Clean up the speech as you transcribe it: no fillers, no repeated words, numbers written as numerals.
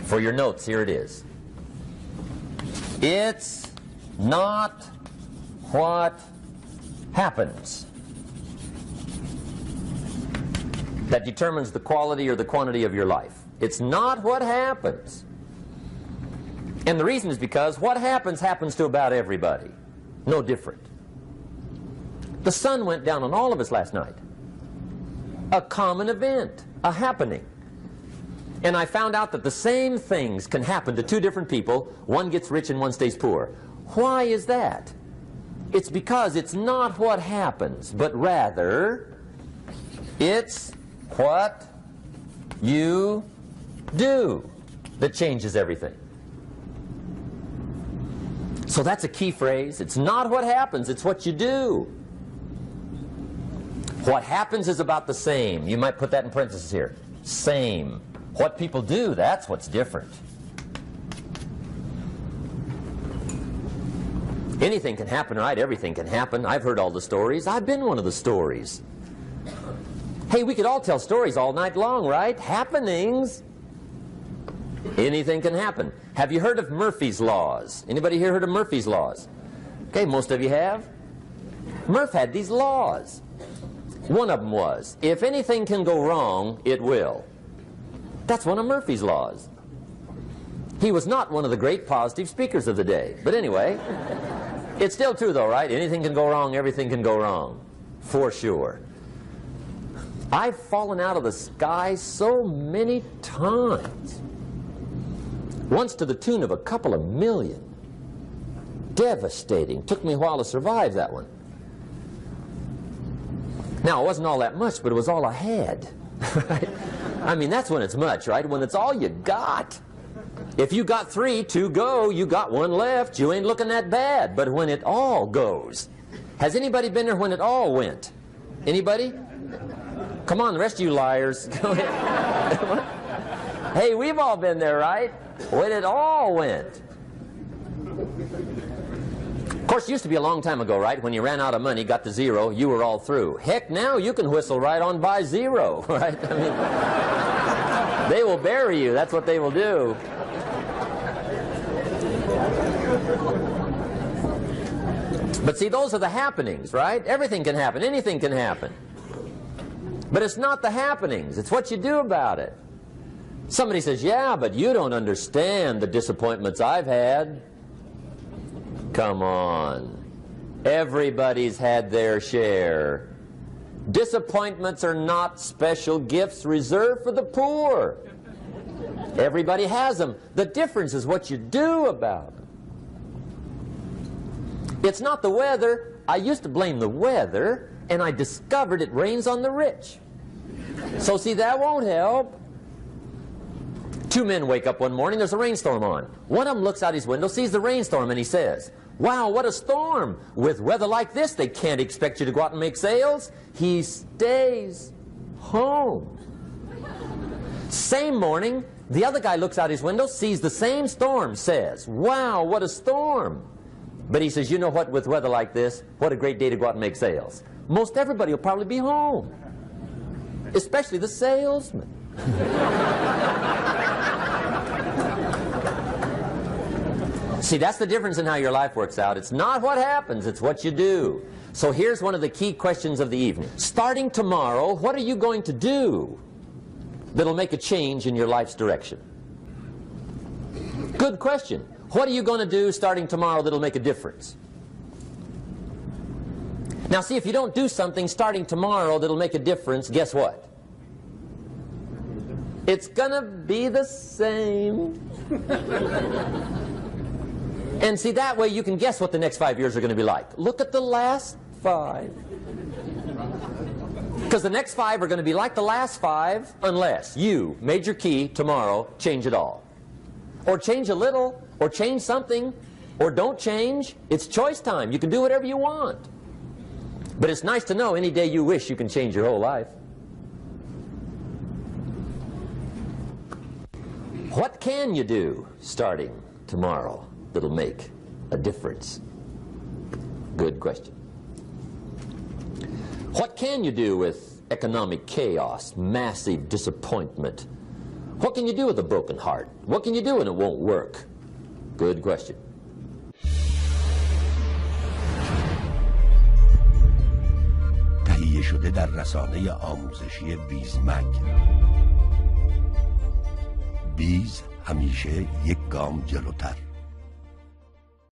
For your notes, here it is. It's not what happens that determines the quality or the quantity of your life. It's not what happens. And the reason is because what happens happens to about everybody. No different. The sun went down on all of us last night. A common event, a happening. And I found out that the same things can happen to two different people. One gets rich and one stays poor. Why is that? It's because it's not what happens, but rather it's what you do that changes everything. So that's a key phrase. It's not what happens, it's what you do. What happens is about the same. You might put that in parentheses here. Same. What people do, that's what's different. Anything can happen, right? Everything can happen. I've heard all the stories. I've been one of the stories. Hey, we could all tell stories all night long, right? Happenings. Anything can happen. Have you heard of Murphy's Laws? Anybody here heard of Murphy's Laws? Okay, most of you have. Murph had these laws. One of them was, if anything can go wrong, it will. That's one of Murphy's Laws. He was not one of the great positive speakers of the day. But anyway, it's still true though, right? Anything can go wrong, everything can go wrong. For sure. I've fallen out of the sky so many times. Once to the tune of a couple of million. Devastating. Took me a while to survive that one. Now, it wasn't all that much, but it was all I had. Right? I mean, that's when it's much, right? When it's all you got. If you got 3, 2 go, you got 1 left, you ain't looking that bad. But when it all goes, has anybody been there when it all went? Anybody? Come on, the rest of you liars. Go ahead. Hey, we've all been there, right? When it all went. Of course, it used to be a long time ago, right? When you ran out of money, got to 0, you were all through. Heck, now you can whistle right on by 0, right? I mean, they will bury you. That's what they will do. But see, those are the happenings, right? Everything can happen. Anything can happen. But it's not the happenings. It's what you do about it. Somebody says, yeah, but you don't understand the disappointments I've had. Come on. Everybody's had their share. Disappointments are not special gifts reserved for the poor. Everybody has them. The difference is what you do about them. It's not the weather. I used to blame the weather, and I discovered it rains on the rich. So see, that won't help. 2 men wake up one morning, there's a rainstorm on. One of them looks out his window, sees the rainstorm, and he says, wow, what a storm. With weather like this, they can't expect you to go out and make sales. He stays home. Same morning, the other guy looks out his window, sees the same storm, says, wow, what a storm. But he says, you know what, with weather like this, what a great day to go out and make sales. Most everybody will probably be home, especially the salesman. See, that's the difference in how your life works out. It's not what happens, it's what you do. So here's one of the key questions of the evening. Starting tomorrow, what are you going to do that'll make a change in your life's direction? Good question. What are you going to do starting tomorrow that'll make a difference? Now see, if you don't do something starting tomorrow that'll make a difference, guess what? It's gonna be the same. And see, that way you can guess what the next 5 years are going to be like. Look at the last 5. Because the next 5 are going to be like the last 5 unless you, major key, tomorrow, change it all. Or change a little, or change something, or don't change. It's choice time. You can do whatever you want. But it's nice to know any day you wish you can change your whole life. What can you do starting tomorrow that'll make a difference? Good question. What can you do with economic chaos, massive disappointment? What can you do with a broken heart? What can you do when it won't work? Good question. تهیه شده در رسانه آموزشی بیزمگ. بیز همیشه یک گام جلوتر.